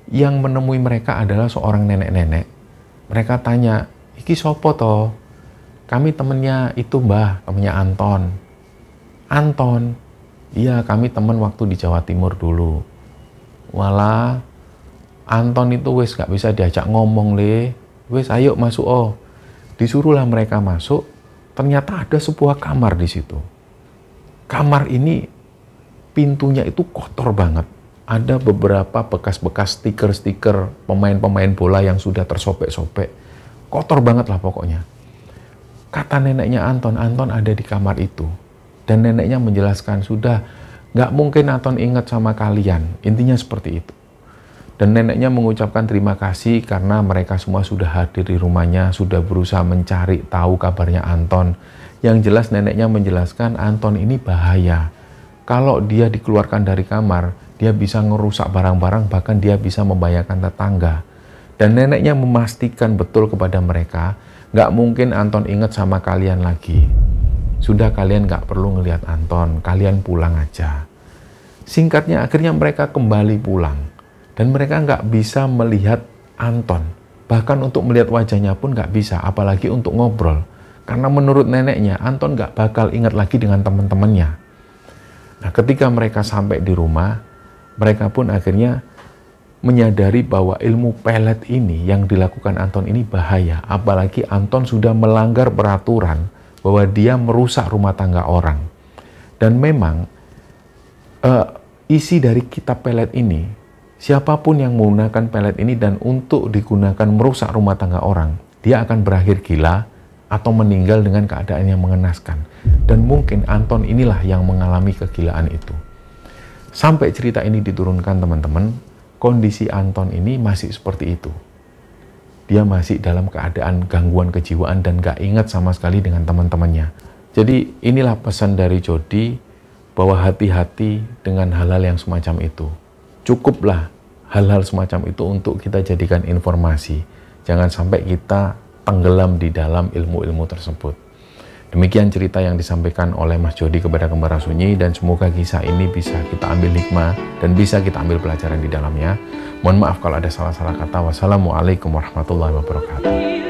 yang menemui mereka adalah seorang nenek-nenek. Mereka tanya, "Iki sopo toh?" "Kami temennya itu mbah, temennya Anton." "Anton?" "Iya, kami temen waktu di Jawa Timur dulu." "Walah, Anton itu wis gak bisa diajak ngomong le. Wis ayo masuk oh." Disuruhlah mereka masuk. Ternyata ada sebuah kamar di situ. Kamar ini pintunya itu kotor banget. Ada beberapa bekas-bekas stiker-stiker pemain-pemain bola yang sudah tersobek-sobek. Kotor banget lah pokoknya. Kata neneknya Anton, Anton ada di kamar itu. Dan neneknya menjelaskan, sudah gak mungkin Anton ingat sama kalian. Intinya seperti itu. Dan neneknya mengucapkan terima kasih karena mereka semua sudah hadir di rumahnya, sudah berusaha mencari tahu kabarnya Anton. Yang jelas neneknya menjelaskan Anton ini bahaya. Kalau dia dikeluarkan dari kamar, dia bisa ngerusak barang-barang, bahkan dia bisa membahayakan tetangga. Dan neneknya memastikan betul kepada mereka, gak mungkin Anton ingat sama kalian lagi. Sudah, kalian gak perlu ngelihat Anton, kalian pulang aja. Singkatnya, akhirnya mereka kembali pulang. Dan mereka nggak bisa melihat Anton. Bahkan untuk melihat wajahnya pun nggak bisa, apalagi untuk ngobrol. Karena menurut neneknya, Anton nggak bakal ingat lagi dengan teman-temannya. Nah, ketika mereka sampai di rumah, mereka pun akhirnya menyadari bahwa ilmu pelet ini yang dilakukan Anton ini bahaya. Apalagi Anton sudah melanggar peraturan bahwa dia merusak rumah tangga orang. Dan memang isi dari kitab pelet ini, siapapun yang menggunakan pelet ini dan untuk digunakan merusak rumah tangga orang, dia akan berakhir gila atau meninggal dengan keadaan yang mengenaskan. Dan mungkin Anton inilah yang mengalami kegilaan itu. Sampai cerita ini diturunkan teman-teman, kondisi Anton ini masih seperti itu. Dia masih dalam keadaan gangguan kejiwaan dan gak ingat sama sekali dengan teman-temannya. Jadi inilah pesan dari Jody, bahwa hati-hati dengan hal-hal yang semacam itu. Cukuplah hal-hal semacam itu untuk kita jadikan informasi. Jangan sampai kita tenggelam di dalam ilmu-ilmu tersebut. Demikian cerita yang disampaikan oleh Mas Jody kepada Kembara Sunyi, dan semoga kisah ini bisa kita ambil hikmah dan bisa kita ambil pelajaran di dalamnya. Mohon maaf kalau ada salah-salah kata. Wassalamualaikum warahmatullahi wabarakatuh.